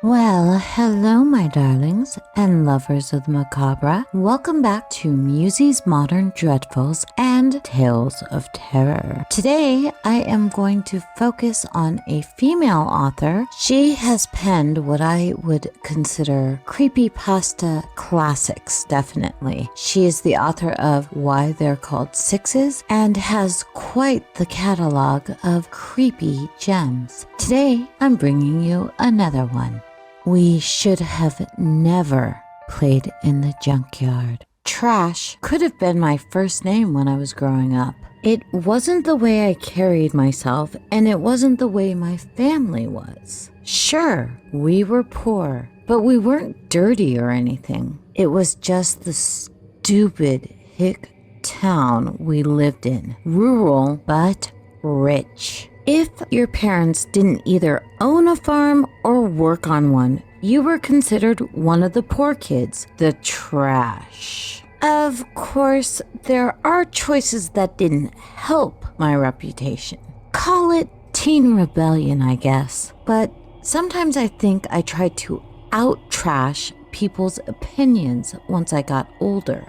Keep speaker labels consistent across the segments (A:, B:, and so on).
A: Well, hello, my darlings and lovers of the macabre. Welcome back to Musey's Modern Dreadfuls and Tales of Terror. Today, I am going to focus on a female author. She has penned what I would consider creepypasta classics, definitely. She is the author of Why They're Called Sixes and has quite the catalog of creepy gems. Today, I'm bringing you another one. We should have never played in the junkyard. Trash could have been my first name when I was growing up. It wasn't the way I carried myself, and it wasn't the way my family was. Sure, we were poor, but we weren't dirty or anything. It was just the stupid hick town we lived in. Rural, but rich. If your parents didn't either own a farm or work on one, you were considered one of the poor kids, the trash. Of course, there are choices that didn't help my reputation. Call it teen rebellion, I guess. But sometimes I think I tried to out-trash people's opinions once I got older.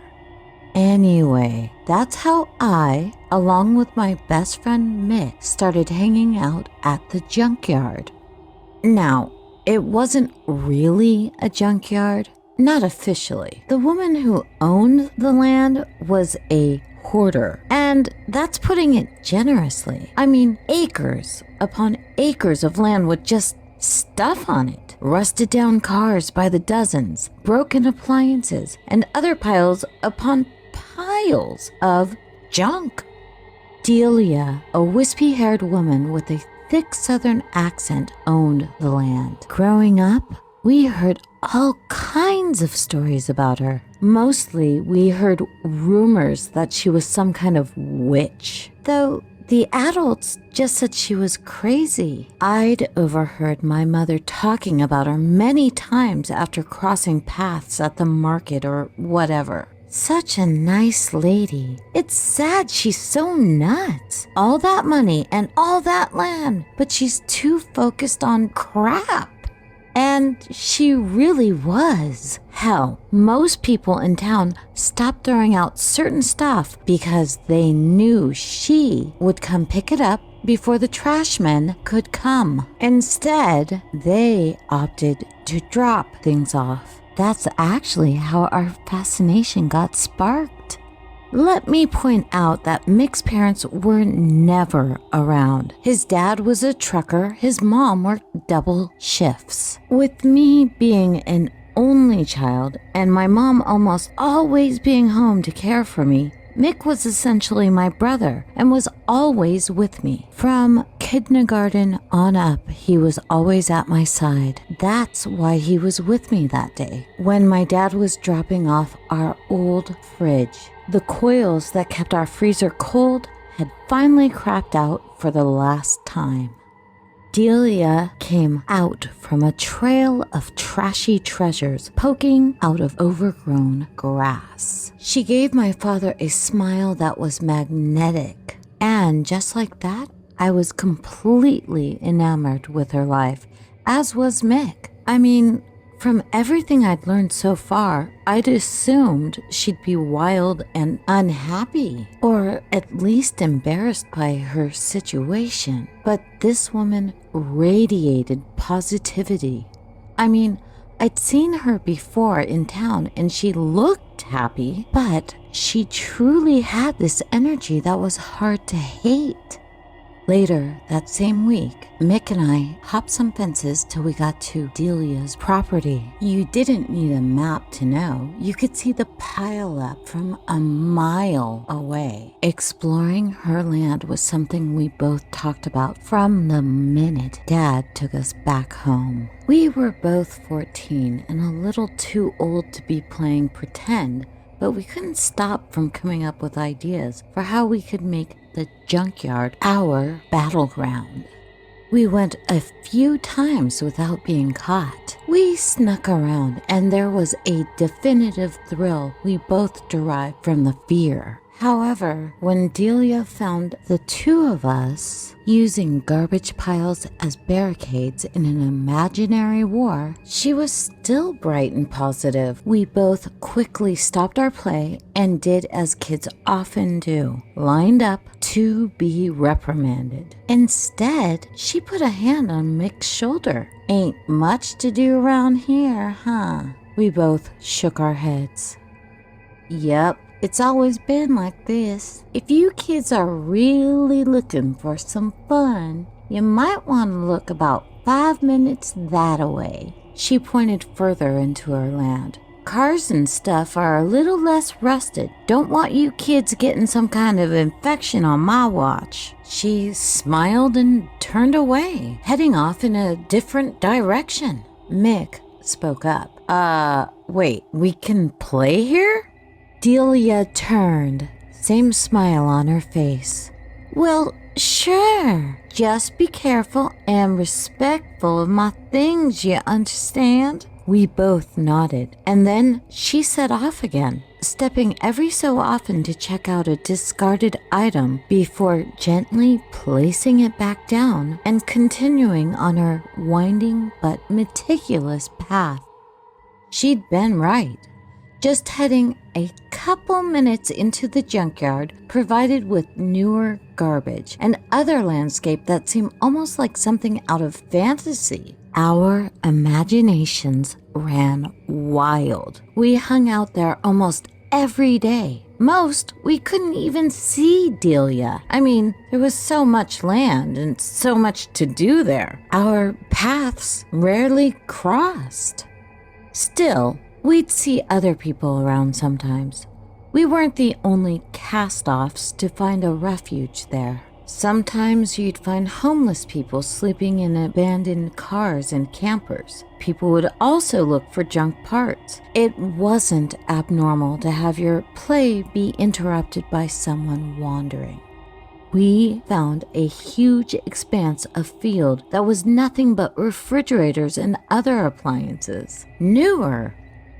A: Anyway, that's how I, along with my best friend Mick, started hanging out at the junkyard. Now, it wasn't really a junkyard, not officially. The woman who owned the land was a hoarder, and that's putting it generously. I mean, acres upon acres of land with just stuff on it. Rusted down cars by the dozens, broken appliances, and other piles upon piles of junk. Delia, a wispy-haired woman with a thick southern accent, owned the land. Growing up, we heard all kinds of stories about her. Mostly, we heard rumors that she was some kind of witch, though the adults just said she was crazy. I'd overheard my mother talking about her many times after crossing paths at the market or whatever. Such a nice lady. It's sad she's so nuts. All that money and all that land, but she's too focused on crap. And she really was. Hell, most people in town stopped throwing out certain stuff because they knew she would come pick it up before the trash men could come. Instead, they opted to drop things off. That's actually how our fascination got sparked. Let me point out that Mick's parents were never around. His dad was a trucker, his mom worked double shifts. With me being an only child and my mom almost always being home to care for me, Mick was essentially my brother and was always with me. From kindergarten on up, he was always at my side. That's why he was with me that day. When my dad was dropping off our old fridge, the coils that kept our freezer cold had finally crapped out for the last time. Delia came out from a trail of trashy treasures poking out of overgrown grass. She gave my father a smile that was magnetic, and just like that, I was completely enamored with her life, as was Mick. I mean, from everything I'd learned so far, I'd assumed she'd be wild and unhappy, or at least embarrassed by her situation. But this woman radiated positivity. I mean, I'd seen her before in town and she looked happy, but she truly had this energy that was hard to hate. Later that same week, Mick and I hopped some fences till we got to Delia's property. You didn't need a map to know. You could see the pileup from a mile away. Exploring her land was something we both talked about from the minute Dad took us back home. We were both 14 and a little too old to be playing pretend, but we couldn't stop from coming up with ideas for how we could make the junkyard our battleground. We went a few times without being caught. We snuck around and there was a definitive thrill we both derived from the fear. However, when Delia found the two of us using garbage piles as barricades in an imaginary war, she was still bright and positive. We both quickly stopped our play and did as kids often do, lined up to be reprimanded. Instead, she put a hand on Mick's shoulder. "Ain't much to do around here, huh?" We both shook our heads. "Yep. It's always been like this. If you kids are really looking for some fun, you might want to look about 5 minutes that-a-way." She pointed further into her land. "Cars and stuff are a little less rusted. Don't want you kids getting some kind of infection on my watch." She smiled and turned away, heading off in a different direction. Mick spoke up. Wait, we can play here?" Delia turned, same smile on her face. "Well, sure. Just be careful and respectful of my things, you understand?" We both nodded, and then she set off again, stepping every so often to check out a discarded item before gently placing it back down and continuing on her winding but meticulous path. She'd been right. Just heading a couple minutes into the junkyard, provided with newer garbage and other landscape that seemed almost like something out of fantasy. Our imaginations ran wild. We hung out there almost every day. Most, we couldn't even see Delia. I mean, there was so much land and so much to do there. Our paths rarely crossed. Still, we'd see other people around sometimes. We weren't the only cast-offs to find a refuge there. Sometimes you'd find homeless people sleeping in abandoned cars and campers. People would also look for junk parts. It wasn't abnormal to have your play be interrupted by someone wandering. We found a huge expanse of field that was nothing but refrigerators and other appliances. Newer,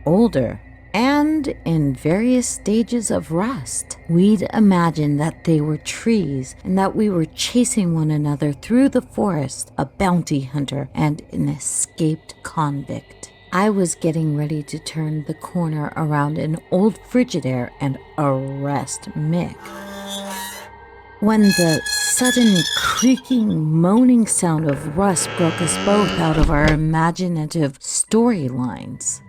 A: older, and in various stages of rust. We'd imagined that they were trees and that we were chasing one another through the forest, a bounty hunter and an escaped convict. I was getting ready to turn the corner around an old Frigidaire and arrest Mick, when the sudden creaking, moaning sound of rust broke us both out of our imaginative storylines.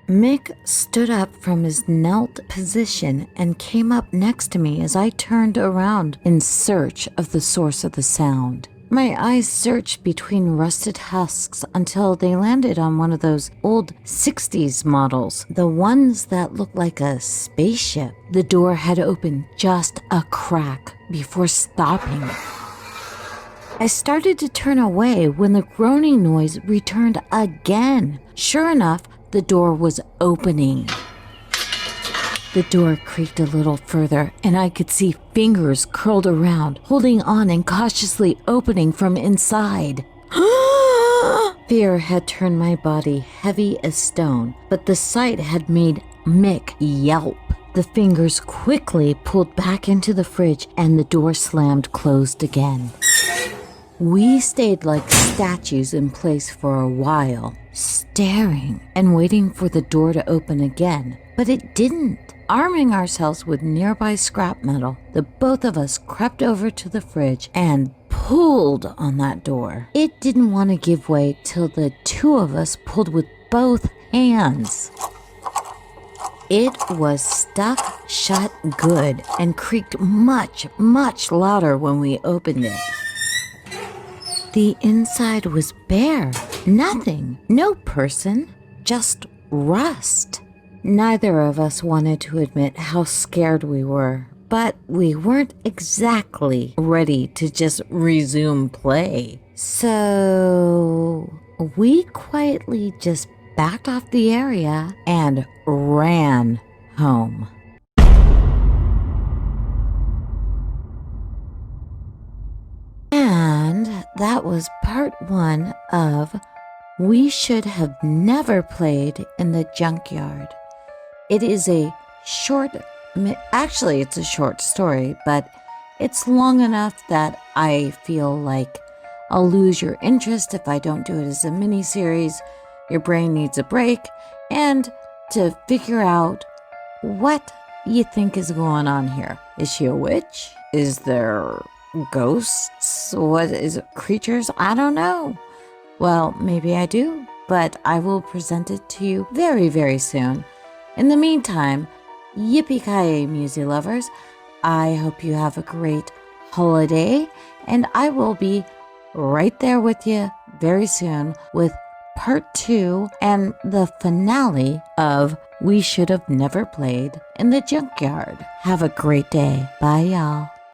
A: Mick stood up from his knelt position and came up next to me as I turned around in search of the source of the sound. My eyes searched between rusted husks until they landed on one of those old 60s models, the ones that looked like a spaceship. The door had opened just a crack before stopping. I started to turn away when the groaning noise returned again. Sure enough, the door was opening. The door creaked a little further, and I could see fingers curled around, holding on and cautiously opening from inside. Fear had turned my body heavy as stone, but the sight had made Mick yelp. The fingers quickly pulled back into the fridge, and the door slammed closed again. We stayed like statues in place for a while, staring and waiting for the door to open again, but it didn't. Arming ourselves with nearby scrap metal, the both of us crept over to the fridge and pulled on that door. It didn't want to give way till the two of us pulled with both hands. It was stuck shut good and creaked much, much louder when we opened it. The inside was bare. Nothing. No person. Just rust. Neither of us wanted to admit how scared we were, but we weren't exactly ready to just resume play. So we quietly just backed off the area and ran home. And that was part 1 of We Should Have Never Played in the Junkyard. It is a short Actually, it's a short story, but it's long enough that I feel like I'll lose your interest if I don't do it as a mini-series. Your brain needs a break, and to figure out what you think is going on here. Is she a witch? Is there ghosts? What is it? Creatures? I don't know. Well, maybe I do, but I will present it to you very, very soon. In the meantime, yippee-ki-yay, Musey lovers. I hope you have a great holiday, and I will be right there with you very soon with part 2 and the finale of We Should Have Never Played in the Junkyard. Have a great day. Bye, y'all.